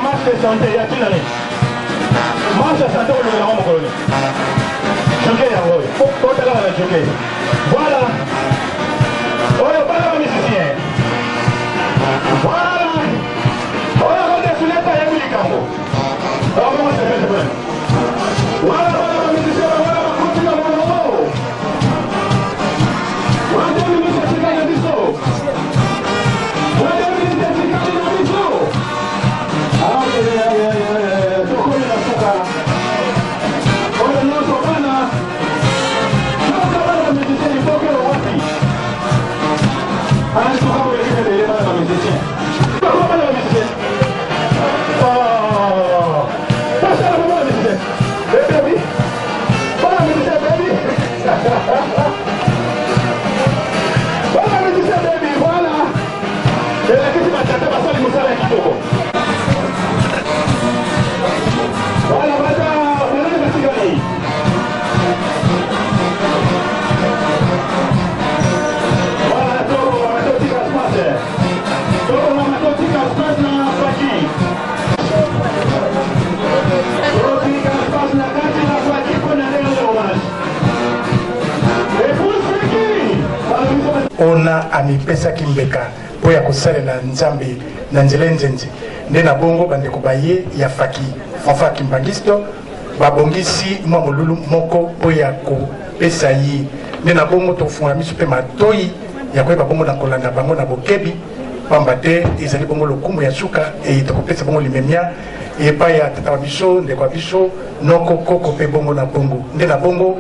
marche de santé, il y a qui dans les marche de santé, on le verra mon colonel. Jockey, faut aller à la jockey. Voilà. Voilà, voilà, musicien. Voilà. Voilà, on est sur l'état, il y a eu du cambo. Alors, comment ça fait, voilà, voilà, musicien, voilà, continue à mon voilà, musicien, c'est quand il y a du saut. Voilà, musicien, c'est quand il y a du saut. Alors, sokoni na suka. Oyo no sokana. No sokana musicien, il faut que le wapi. Alors, suka pour l'équipe de l'état de musicien. Comment le musicien? Oh, passe à la maman musicien. Baby, voilà musicien, baby. Voilà musicien, baby, voilà. Et la question va tenter parce que les moussala qui toko. Voilà, voilà le cigari. Voilà, toko, on va tout tirer à space. Toko, on va tout tirer à space na faki. Toko, tirer à space na kati na faki pour n'aller au hommage. Et pour faki, on a amipesa kimbeka po ya kosalela nzambe na nzela nzenze nde na bongo bandeko baye ya faki fanfa kimbangisto babongisi mwa molulu moko po ya kopesa ye nde na bongo tofungola miso mpe matoi ya koyeba bongo na kolanda bango na bokebi pamba te ezali bongo lokumu ya suka tokopesa bongo limemia epai ya tata wa biso ndeko ya biso noko koko mpe bongo na bongo nde na bongo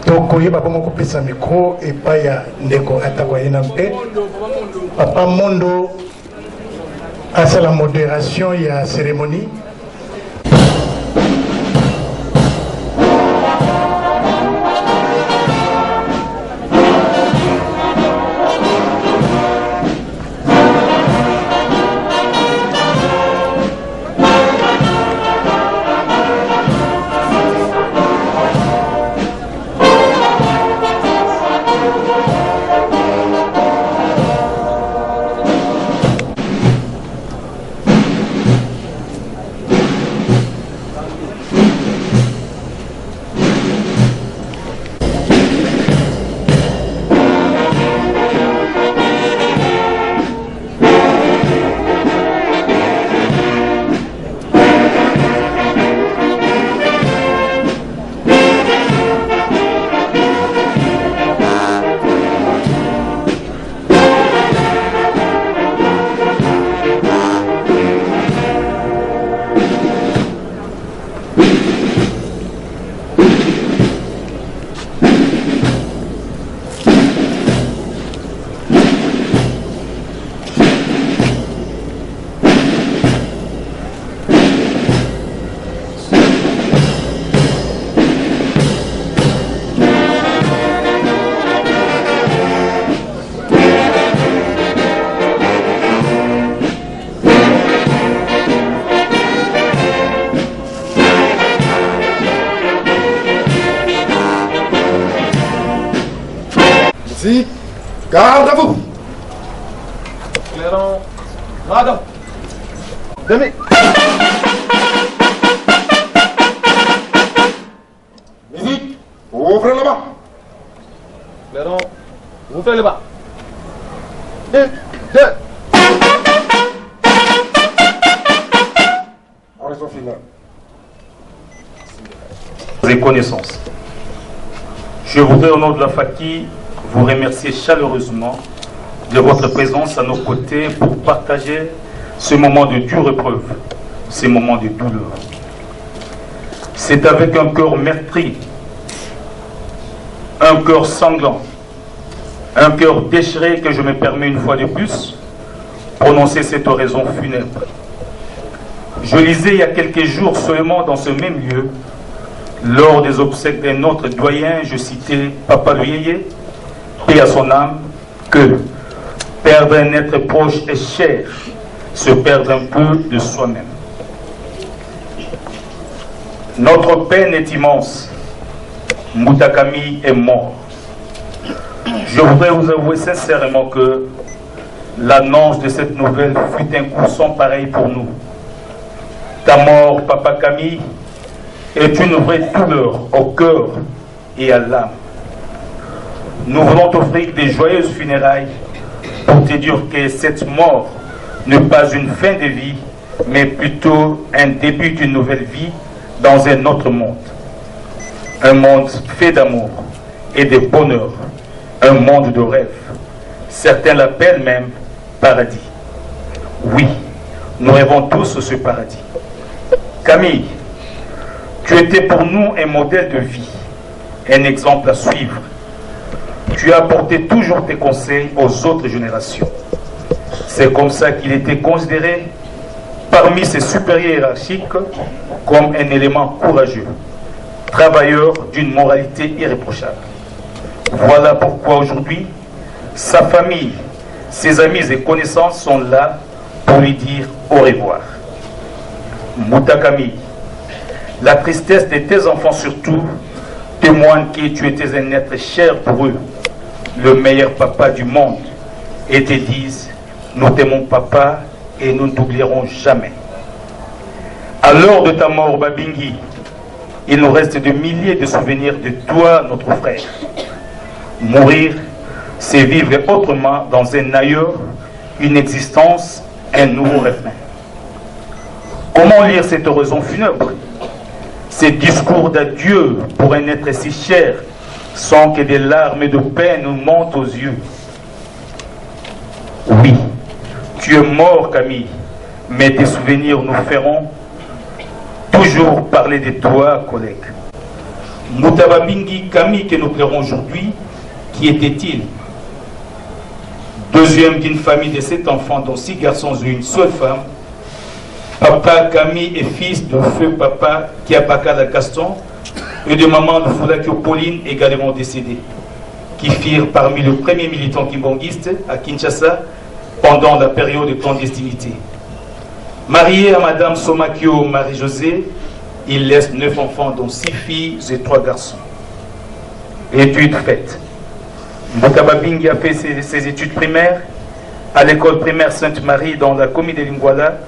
tokoyeba bongo kopesa mikro epai ya ndeko atako ayena mpe papa mondo asala modération ya cérémonie. Garde à vous. Clairon, madame. Demi. Musique, ouvrez le bas. Clairon, ouvrez le bas. 1, 2. Oraison finale. Reconnaissance. Je voudrais au nom de la Faki vous remercier chaleureusement de votre présence à nos côtés pour partager ce moment de dure épreuve, ces moments de douleur. C'est avec un cœur meurtri, un cœur sanglant, un cœur déchiré que je me permets une fois de plus prononcer cette oraison funèbre. Je lisais il y a quelques jours seulement dans ce même lieu, lors des obsèques d'un autre doyen, je citais Papa Luyeye, paix à son âme, que perdre un être proche et cher, se perdre un peu de soi-même. Notre peine est immense. Moutakami est mort. Je voudrais vous avouer sincèrement que l'annonce de cette nouvelle fut un coup sans pareil pour nous. Ta mort, Papa Camille, est une vraie douleur au cœur et à l'âme. Nous voulons t'offrir des joyeuses funérailles pour te dire que cette mort n'est pas une fin de vie, mais plutôt un début d'une nouvelle vie dans un autre monde. Un monde fait d'amour et de bonheur, un monde de rêve. Certains l'appellent même paradis. Oui, nous rêvons tous ce paradis. Camille, tu étais pour nous un modèle de vie, un exemple à suivre. Tu as apporté toujours tes conseils aux autres générations. C'est comme ça qu'il était considéré parmi ses supérieurs hiérarchiques comme un élément courageux, travailleur d'une moralité irréprochable. Voilà pourquoi aujourd'hui, sa famille, ses amis et connaissances sont là pour lui dire au revoir. Mouta Camille, la tristesse de tes enfants surtout témoigne que tu étais un être cher pour eux, le meilleur papa du monde, et te disent, nous t'aimons papa et nous ne t'oublierons jamais. À l'heure de ta mort, Babingi, il nous reste de milliers de souvenirs de toi, notre frère. Mourir, c'est vivre autrement dans un ailleurs, une existence, un nouveau refrain. Comment lire cette oraison funèbre, ces discours d'adieu pour un être si cher, sans que des larmes de peine nous montent aux yeux? Oui, tu es mort, Camille, mais tes souvenirs nous feront toujours parler de toi, collègue. Moutababingi Camille que nous pleurons aujourd'hui, qui était-il? Deuxième d'une famille de 7 enfants, dont 6 garçons et une seule femme. Papa Camille est fils de feu papa Kiapakala Gaston et de maman de Foulakio Pauline, également décédée, qui firent parmi les premiers militants kimbonguistes à Kinshasa pendant la période de clandestinité. Marié à Madame Somakio Marie-Josée, il laisse 9 enfants, dont 6 filles et 3 garçons. Études faites. Moutababingi a fait ses études primaires à l'école primaire Sainte-Marie dans la commune de Lingwala,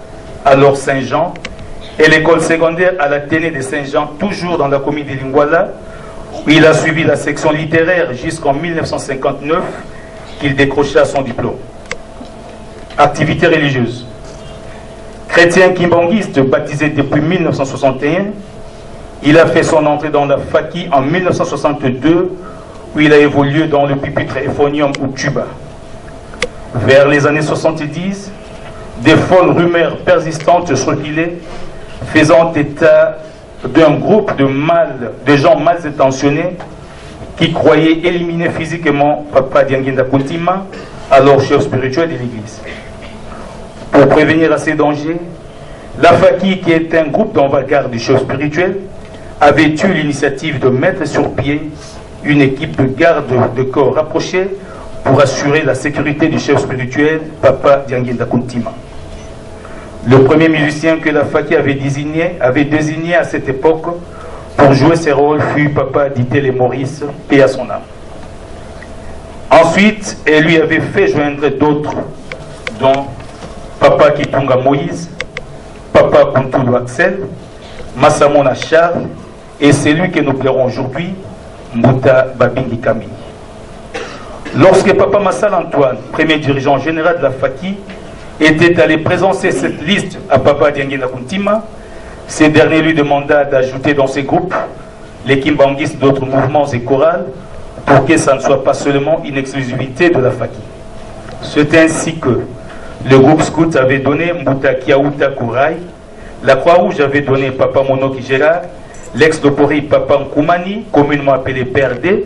alors Saint-Jean, et l'école secondaire à l'Athénée de Saint-Jean, toujours dans la commune de Lingwala, où il a suivi la section littéraire jusqu'en 1959, qu'il décrocha son diplôme. Activité religieuse. Chrétien kimbonguiste baptisé depuis 1961, il a fait son entrée dans la Faki en 1962, où il a évolué dans le pupitre euphonium ou tuba. Vers les années 70, des folles rumeurs persistantes circulaient, faisant état d'un groupe de gens mal intentionnés qui croyaient éliminer physiquement Papa Dianguinda Kuntima, alors chef spirituel de l'Église. Pour prévenir à ces dangers, la Faki, qui est un groupe d'avant-garde du chef spirituel, avait eu l'initiative de mettre sur pied une équipe de garde de corps rapprochés pour assurer la sécurité du chef spirituel, Papa Dianguinda Kuntima. Le premier musicien que la Faki avait désigné à cette époque pour jouer ce rôle fut Papa Ditele Maurice, paix à son âme. Ensuite, elle lui avait fait joindre d'autres, dont Papa Kitunga Moïse, Papa Kuntulo Axel, Massamona Charles et celui que nous pleurons aujourd'hui, Mouta Babingi Camille. Lorsque Papa Massal Antoine, premier dirigeant général de la Faki, était allé présenter cette liste à Papa Dianguinda Kuntima, ce dernier lui demanda d'ajouter dans ses groupes les kimbanguistes d'autres mouvements et chorales pour que ça ne soit pas seulement une exclusivité de la Faki. C'est ainsi que le groupe scout avait donné Mouta Kiaouta Kourai, la Croix-Rouge avait donné Papa Monoki Gérard, l'ex-dopori Papa Nkoumani, communément appelé PRD,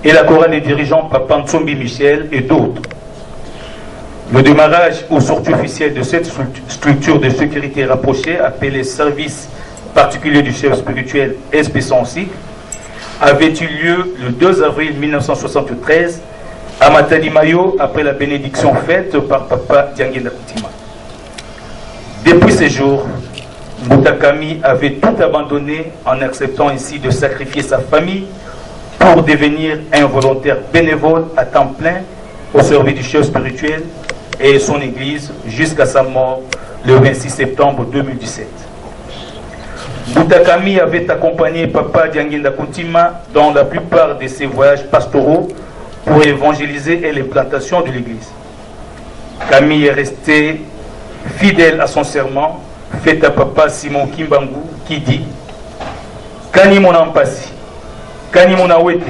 et la chorale des dirigeants Papa Ntsombi Michel et d'autres. Le démarrage ou sortie officielle de cette structure de sécurité rapprochée, appelée Service particulier du chef spirituel SP106, avait eu lieu le 2 avril 1973 à Matadi Mayo, après la bénédiction faite par Papa Dianguinda Kuntima. Depuis ces jours, Moutakami avait tout abandonné en acceptant ainsi de sacrifier sa famille pour devenir un volontaire bénévole à temps plein au service du chef spirituel et son église jusqu'à sa mort le 26 septembre 2017. Boutakami avait accompagné Papa Dianguinda Kuntima dans la plupart de ses voyages pastoraux pour évangéliser et les plantations de l'église. Camille est resté fidèle à son serment fait à Papa Simon Kimbangu qui dit Kani Monampasi, Kani Monawete,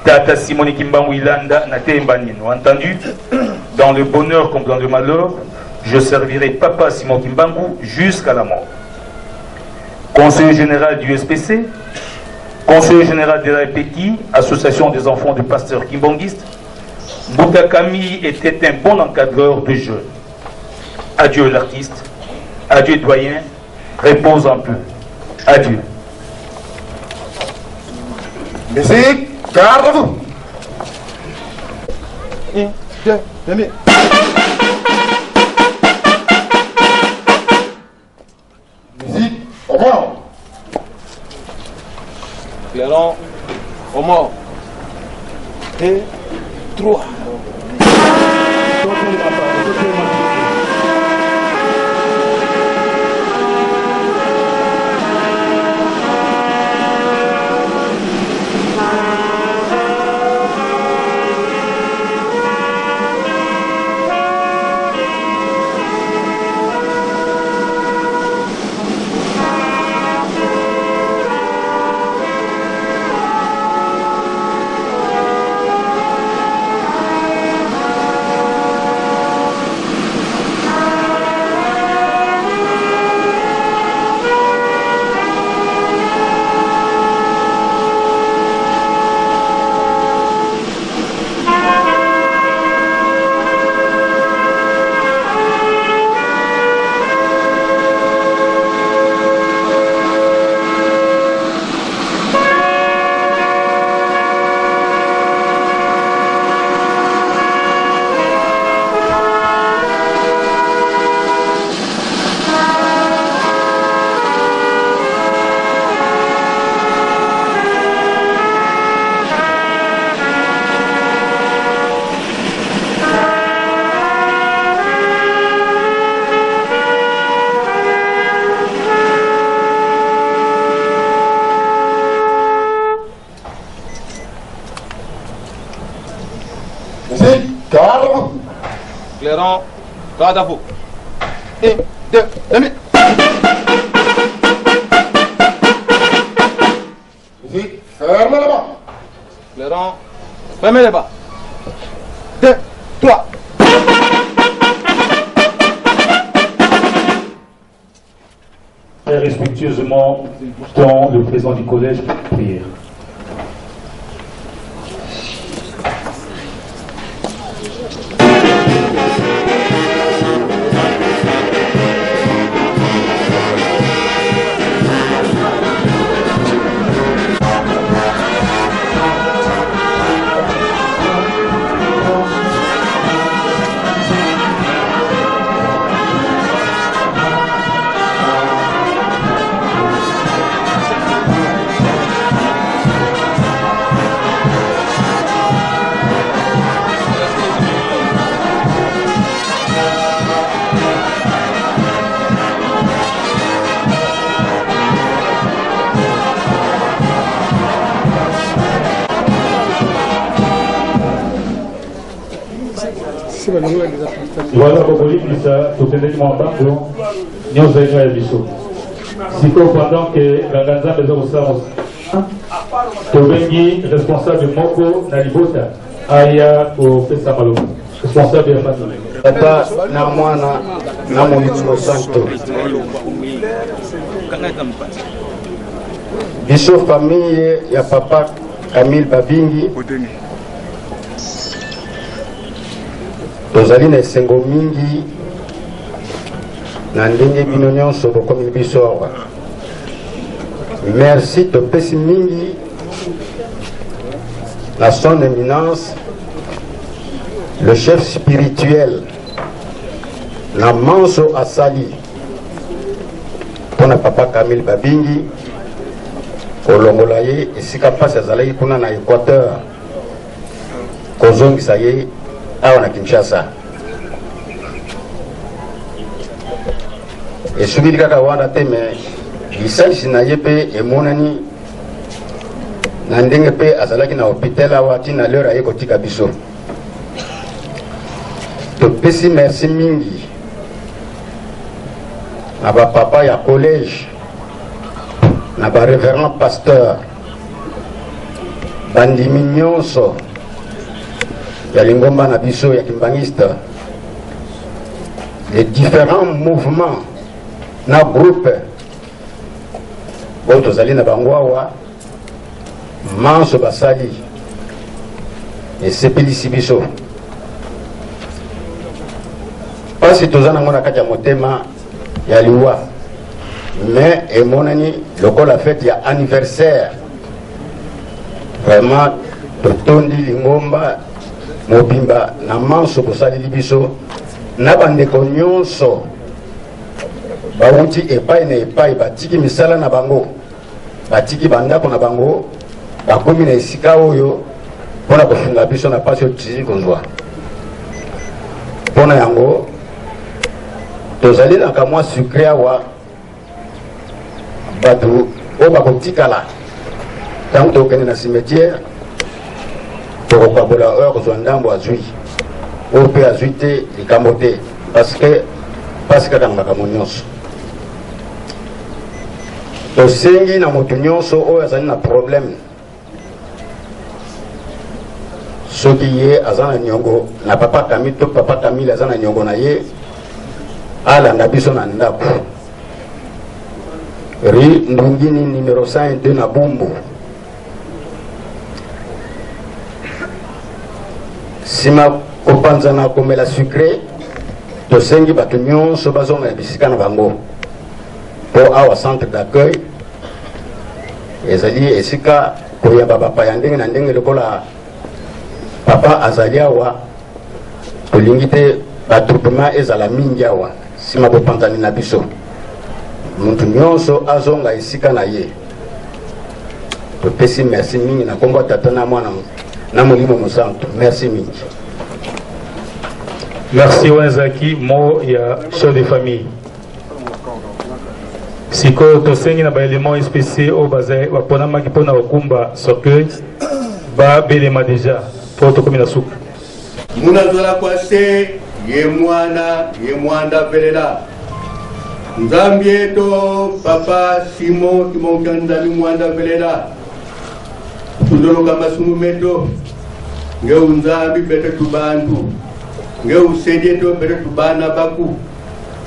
Tata Simon Kimbangu Ilanda Natembanino. Entendu, dans le bonheur comme dans le malheur, je servirai Papa Simon Kimbangu jusqu'à la mort. Conseiller général du SPC, conseiller général de la EPEKI, association des enfants du pasteur kimbanguiste, Boutakami était un bon encadreur de jeunes. Adieu l'artiste, adieu doyen, repose un peu. Adieu. Musique, garde-vous. Musique, au mort. Clairon, au mort. Et 3. Clairon, garde à vous. 1, 2, 1. Musique, ferme là-bas. Clairon, fermez les bas. 2, 3. Très respectueusement, dans le président du collège, prière. Voilà pourquoi ça tokendeki mwabango nyonso eno ya biso sikoyo pendant que nganga nzambe eza kosala tobengi responsable moko na libota aya kopesa maloba responsable ya famille papa na mwana na molimo santo biso famille ya papa Camille Babingi tozali na esengo mingi na ndenge bino nyonso bokomi biso awa. Merci topesi mingi na son éminence le chef spirituel na manso asali mpona papa Camille Babingi kolongola ye esika mpasi azalaki kuna na Équateur kozongisa ye awa na Kinshasa. Esukili kaka wana te me lisalisi na ye mpe emonani na ndenge mpe azalaki na hôpital awa ntina lero aye kotika biso. Topesi merci mingi na bapapa ya collège na barévérend pasteur bandimi nyonso ya lingomba na biso ya kimbangiste, les différents mouvements na groupe oyo tozali na bango awa manso basali esepelisi biso pasi toza nango na kati ya motema ya liwa, mais emonani lokola fête ya anniversaire. Vraiment totondi lingomba mobimba na manso bosaleli biso na bandeko nyonso bawuti epai na epai, batiki misala na bango, batiki bandako na bango, bakomi na esika oyo mpona kofunga biso na pasi oyo tizili kozwa. Mpona yango tozali na kamwa sucre awa bato oyo bakotikala ntango tokende na cimetière tokokabola oyo akozwa ndambo azwi, oyo mpe azwi te likambo te, pasi kaka na makambo nyonso. Tosengi na moto nyonso oyo azali na problème, soki ye aza na niongo na papa Camille to papa Camille aza na niongo na ye, alanda biso na ndako Rue Ndungini numéro 102 na Bumbu. Sima kopanza na komela sucre, tosengi bato nyonso bazonga na bisika na bango po awa centre d'accueil ezali esika koyamba bapaya ndenge na ndenge lokola papa azali awa, tolingi te batroupement ezala mingi awa sima bopanzani na biso, muntu nyonso azonga esika na ye. Topesi merci mingi na kombo tata na mwana na molimo mosantu, merci mingi. Merci Wanzaki, mo ya chef de famille. Siko tosengi na ba élément spécial au bazai wapona maki pona okumba cercueil ba belema déjà pour to komina souka. Muna zola kwa se ye mwanda velela. Nzambi eto papa Simon Nzambi mwanda velela. Tuzolo kama sumu meto nge unzambi bete tubantu nge usedieto bete tubana baku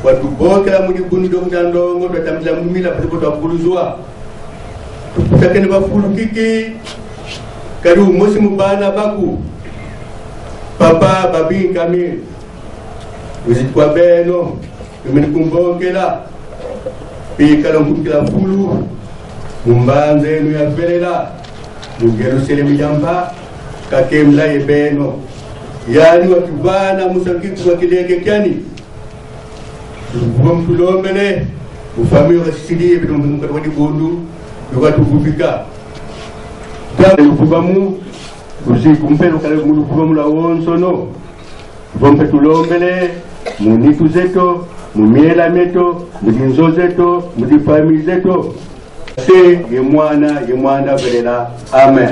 watu boke la mudi gundo mtandongo tutamza mumila palipo twapuluzwa tutakene bafulu kiki kari umosi mubana baku papa babi Camille uzitwa beno imenikumbonkela pikala mkumkila fulu mumbanze enu ya velela mugelu selemi jamba kakemla yebeno yani watubana musakiku wakileke kyani mtulombele ufamiyo kasisidi bidombuka wadi bondu yokatubufika tamu kubamu usiku mpelo kale kubamu la wonsono vompe tulombele munitu zeto mumiela meto mudinzo zeto mudifami zeto se ye mwana velela amen.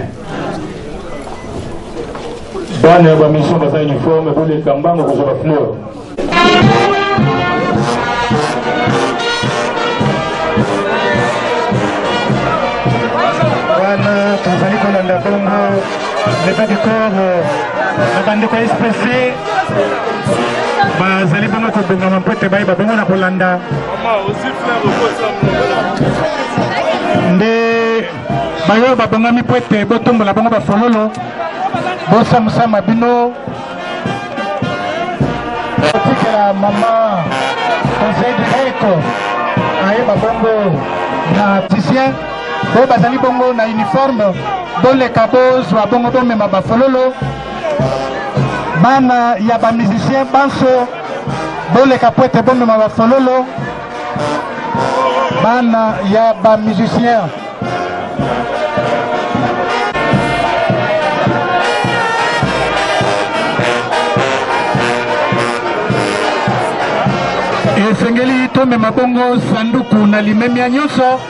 Bana ya mission baza uniforme bole kambango kuzoba fleur. Bana tozali kolanda bongo le bas du corps na bandeko espèce bazali bongo kobengama mpete bayi babongo na kolanda nde bayo babongami mpete botombola bongo bafololo bosamusama bino otikela mama conseil de reko ayeba bongo na tisien bo bazali bongo na uniforme boleka bozwa bongo bomema bafololo bana ya bamusicien banso boleka pwete bomema bafololo bana ya bamusicien esengeli tomema bongo sanduku na limemia nyonso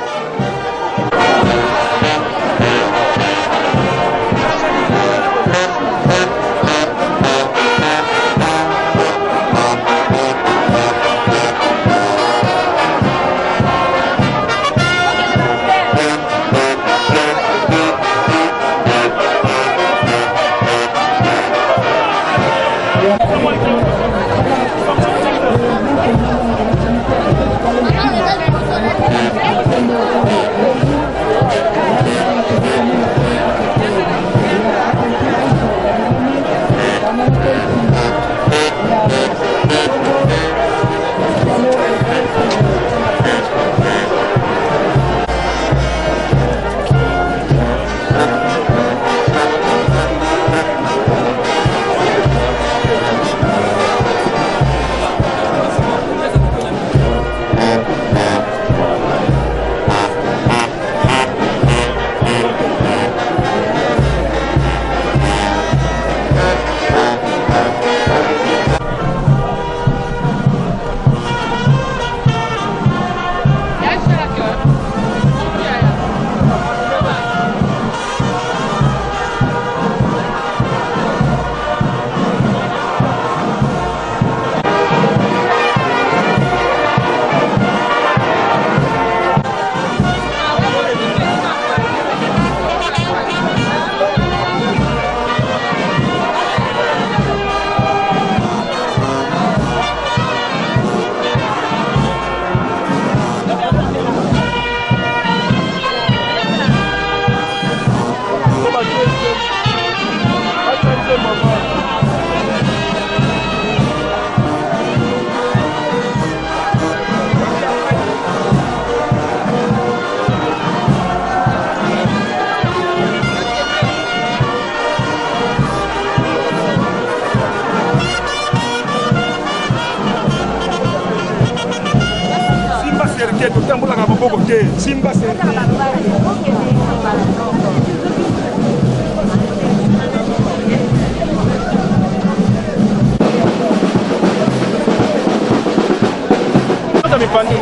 te totambolaka maboko te simba se Mipande.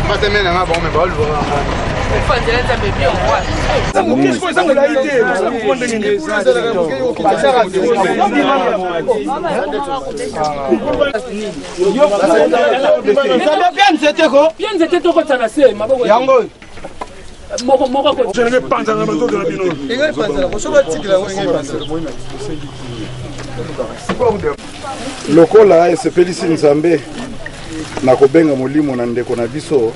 Mas também não é bom, é bom. lokola esepelisi nzambe na kobenga molimo na ndeko na biso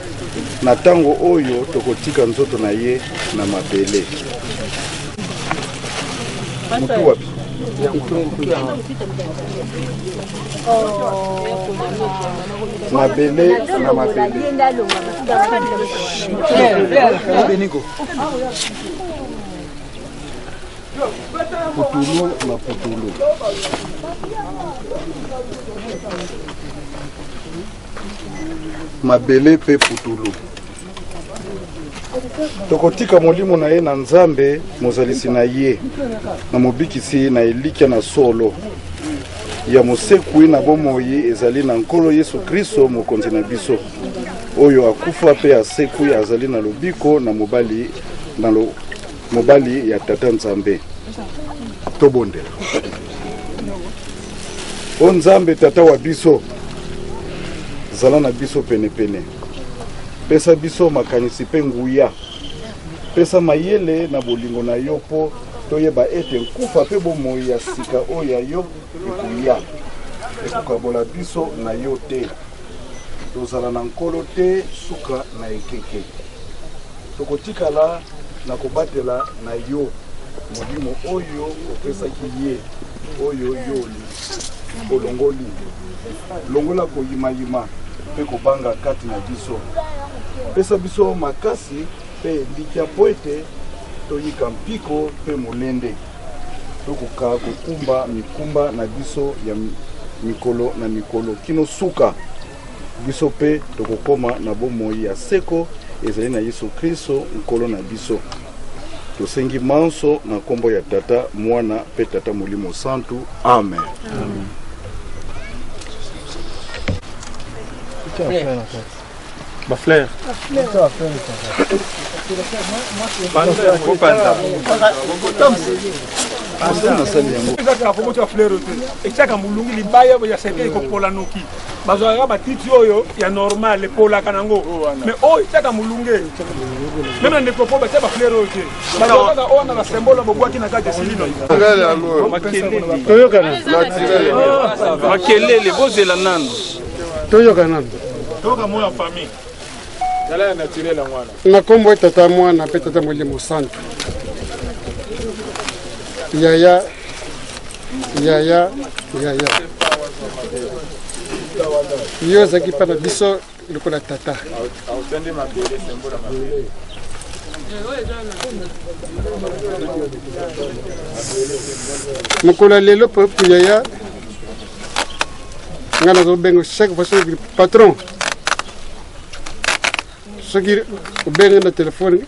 na tango oyo tokotika nzoto na ye na mabele mutu wapi mabele na mabele putulu na putulu mabele pe putulu tokotika molimo na ye na nzambe mozalisi na ye na mobikisi na elikya na solo ya mosekui na bomoi ezali na nkolo Yesu Kristo mokonzi na biso oyo akufa pe asekui azali na lobiko na mobali ya tata nzambe tobondela o nzambe tata wa biso zala na biso pene pesa biso makanisi pe nguya pesa mayele na bolingo na yo po toyeba ete nkufa pe bomoi ya sika oyo ya yo ekuya ekokabola biso na yo te tozala na nkolo te suka na ekeke tokotikala na kobatela na yo molimo oyo opesaki ye oyo yoli olongoli longola koyimayima pe kobanga kati na biso pesa biso makasi pe elikya po ete toyika mpiko pe molende tokoka kokumba mikumba na biso ya mikolo na mikolo kino suka biso pe tokokoma na bomoi ya seko ezali na Yesu Kristo nkolo na biso tosengi manso na kombo ya tata mwana pe tata molimo santu amen, amen. Ma fleur. Echaka mulungi libaya ya seke ko pola noki bazwa ba titi oyo ya normal pola kanango mais o echaka mulungi même ne popo ba teba fleur oyo bazwa ka ona na symbole bobwaki na kati silino makelele bozela nando toyoka nando toka moya famille dala naturel la mwana na kombo tata mwana pe tata molimo santu yaya yo zaki pa na biso lokola tata mokolo lelo po yaya ngana zo bengo chaque fois que patron ce qui bengo na téléphone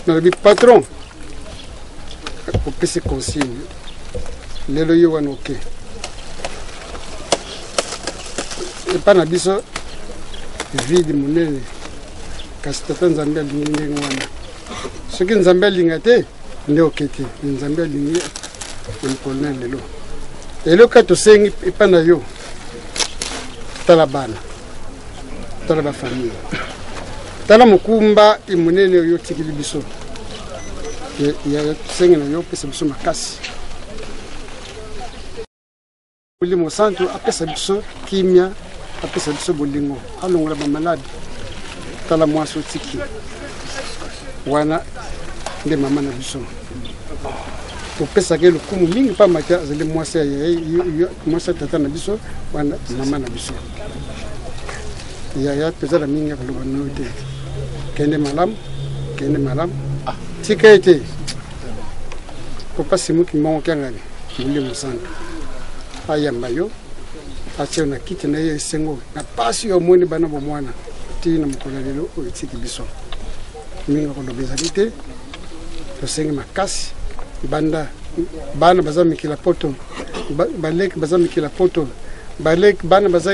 na bi patron ko pese consigne lelo yo wana ok e pa na biso vide monene kasi tata nzambe alingi ndenge wana soki nzambe alinga te nde ok te nzambe alingi na mokolo na lelo lelo ka tosengi epa na yo tala bana tala bafamille tala mokumba emonene oyo tikili biso ya tosengi na yo pesa biso makasi molimo santu apesa biso kimia apesa biso bolingo alongola bamaladi tala mwasi otiki wana nde mama na biso topesaka lokumu mingi pa maki azali mwasi tata na biso wana mama na biso yaya tozala mingi akoloba noyo te kende malamu tika ete kopasi muki mongo kyangani molimo santu ayamba yo atie na kiti na ye esengo na pasi yo moni bana bomwana ti na mokolo lelo oyo etiki biso mingi akoloba ezali te tosengi makasi banda bana baza mikila poto baleki baza mikila poto baleki bana baza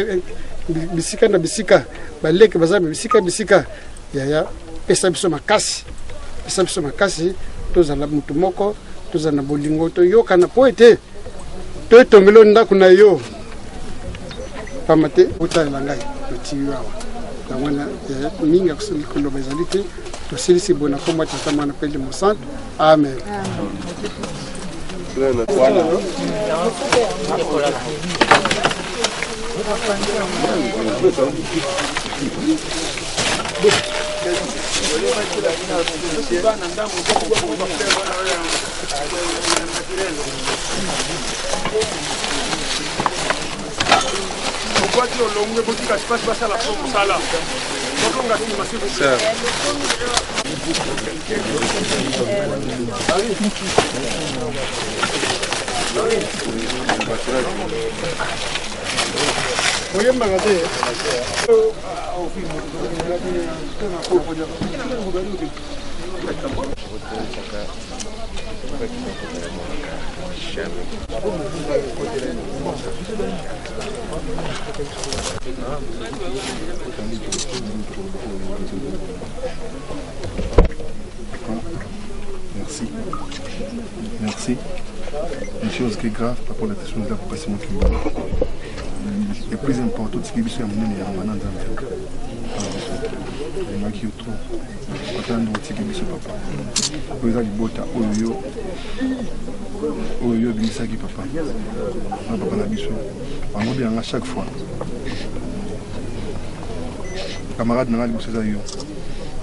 bisika na bisika baleki baza bisika yaya pesa biso makasi tozala mutu moko tozala na bolingo toyokana po ete toetongelo ndako na yo pamba te otalela ngai totiwi awa yango wana mingi ya koloba ezali te tosilisi boye na kombo ya tata mwana mpe limo santo amen. Merci. Une chose qui est grave par rapport à la question de l'accompagnement qui le plus important, c'est que je suis amené à un je suis trop. Attends, je suis papa. Je suis bota oyo bimisaki papa. Na papa na biso. Bango bien à chaque fois. Camarade na liboso za yo.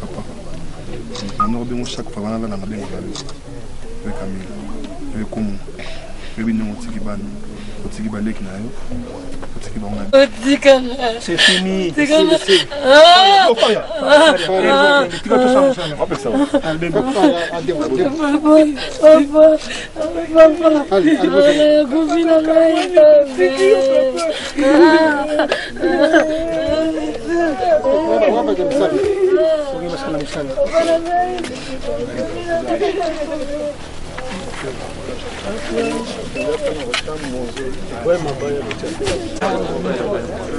Papa. Na robingo chaque fois bana na bengo na yo. Le Camille. Le Komo. Le bino otiki bana. Otiki baleki na yo. C'est fini.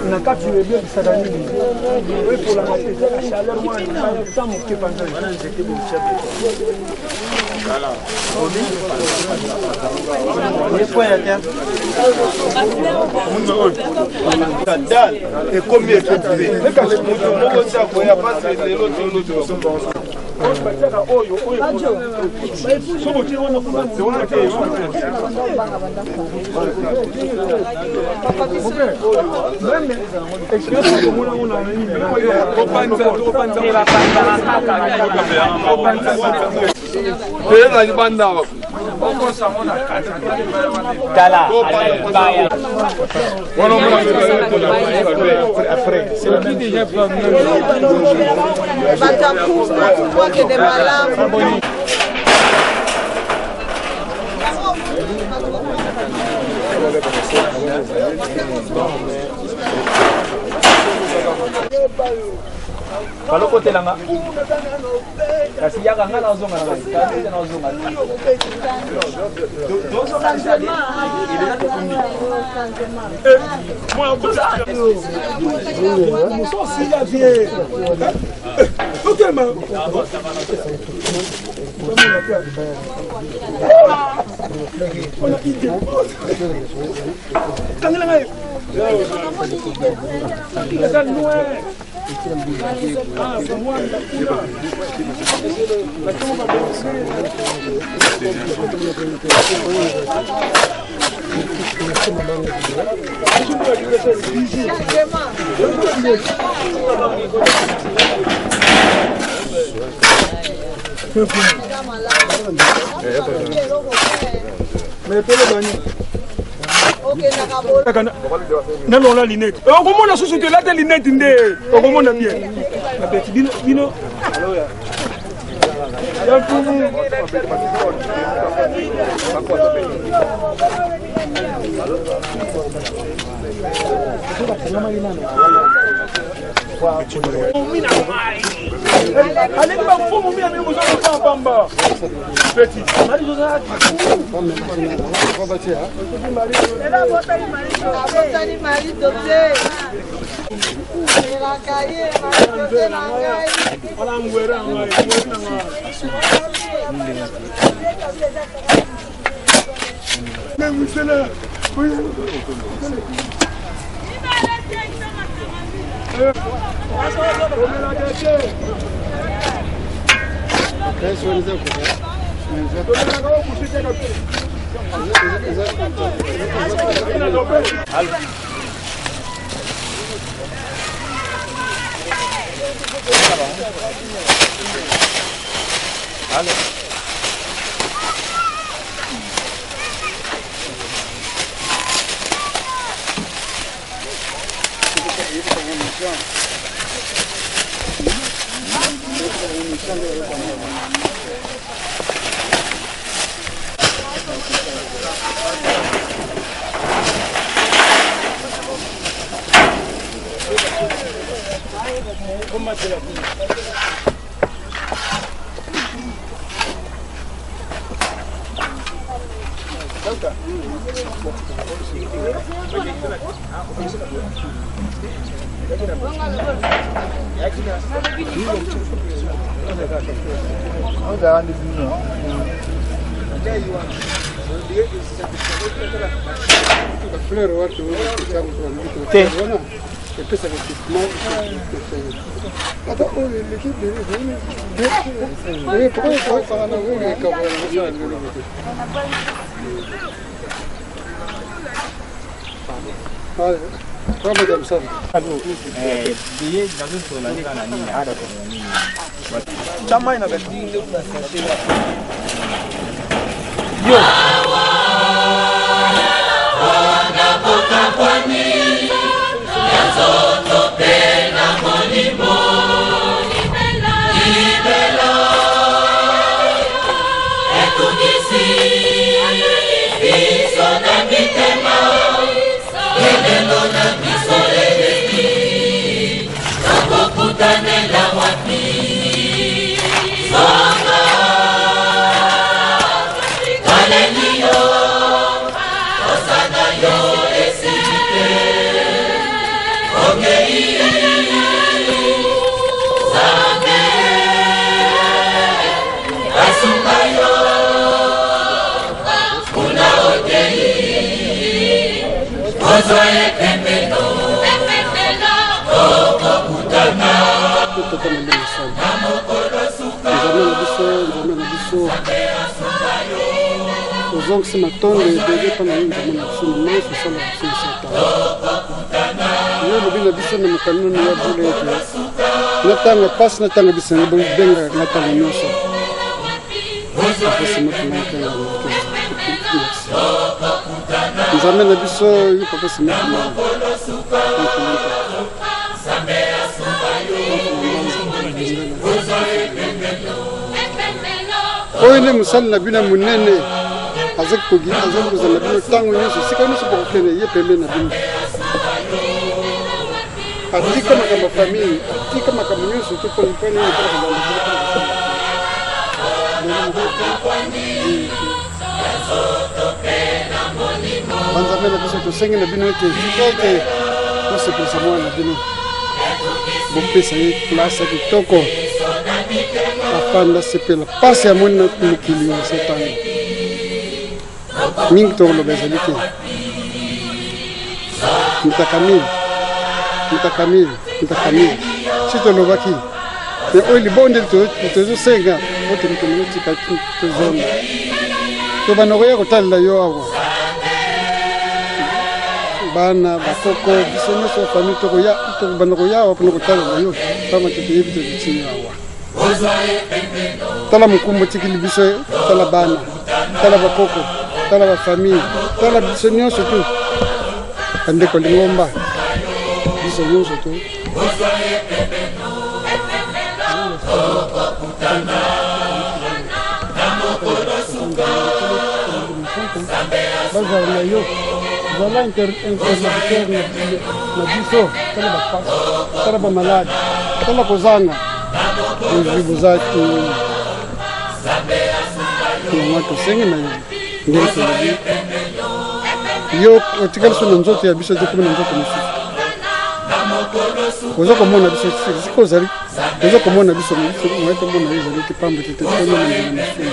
Na kati ya bia bisaka nini wewe pour la matin la chaleur moi ça mon que pendant wana nzete bo chabe voilà on est point à terre dal et combien tu veux mais quand je monte ça pour ya pas les l'autre oyo sobo ti wana kuna wana te même expérience ko mona ona nini ko panza la libanda oko samona kala baya voilà après c'est qui déjà que des malades. Kalau kote langa kasi yaka ngana ozonga na kasi na ozonga moi non la lunette comment la société là des lunettes ndé comment on a bien la petite bino Allez, vous petit. Natanga pas natanga bisa benga natanga nyoso. Nzambe na biso yuko pasi mutuna. Oine musali na bina munene azak kogi azak kuzala bino tango nyoso sika nyoso bokene ye pembe na bino. Atika makamba famille, atika makamba nyoso to poni poni ni kwa Banza mena biso to sengi na bino ke kike ko se pesa mo na bino. Bopesa ye place ki toko. Afanda sepela pasi ya mona mukili wa setani. Mingi to lo bezalike. Mtakamili. Sito lo baki. Ne oli bonde to senga, wote mtumiti ka tuzona. To banoya kotalla yo awo. Bana bakoko bisono so famille to ya to banoya wa kuno kotalla yo. Kama tutiyebi to tsini awa. Tala mukumbo tikili biso tala bana, tala bakoko, tala ba famille, tala bisono so tu. Ande ko lingomba. Biso nyonso tu. Baza na yo zala interlocuteur na biso tala bamalade tala kozanga ozwi bozaki mwa tosengi na ndenge tolobi yo otikali so na nzoto ya biso te komi na nzoto mosusu oza komona biso sika ozali oza komona biso moye tomona yo ezali te pamba te totemona nzela masumu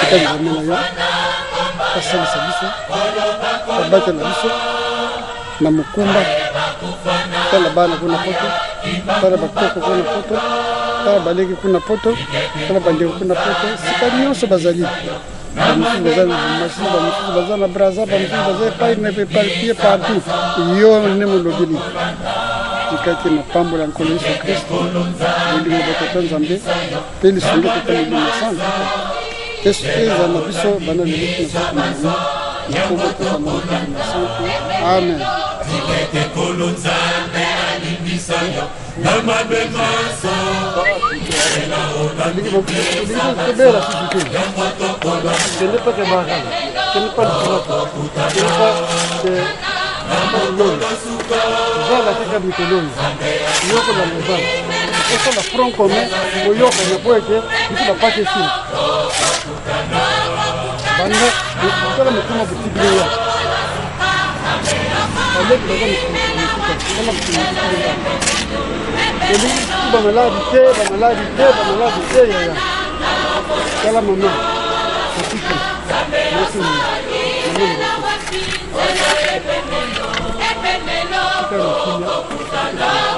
tika nzambe na yo asalisa biso abatela biso na mokumba tala bana kuna poto tala bakoko kuna poto tala baleki kuna poto tala bandeko kuna poto sika nyonso bazali bamosusu baza na masi bamosusu baza na braza bamosusu baza epai na epalpie partout yo nde molobeli tikaki na pambola nkolo yesu kristo bolingo batata nzambe mpe lisungi tata molimo sana eza na biso bana leleki na soki amen. Ce n'est pas que Maran, ce n'est pas le Sinato, ce n'est pas l'homme. Zala tika mitolongi, yoko la mezala. Esa la front commun, moyoka na poeke, isi la pake sini. Banda, kala mekuma butibili ya. Baleki baza mekuma, kala mekuma butibili ya. Eliki bamaladi te yaya. Kala mama, kapika, nasi mama. Kita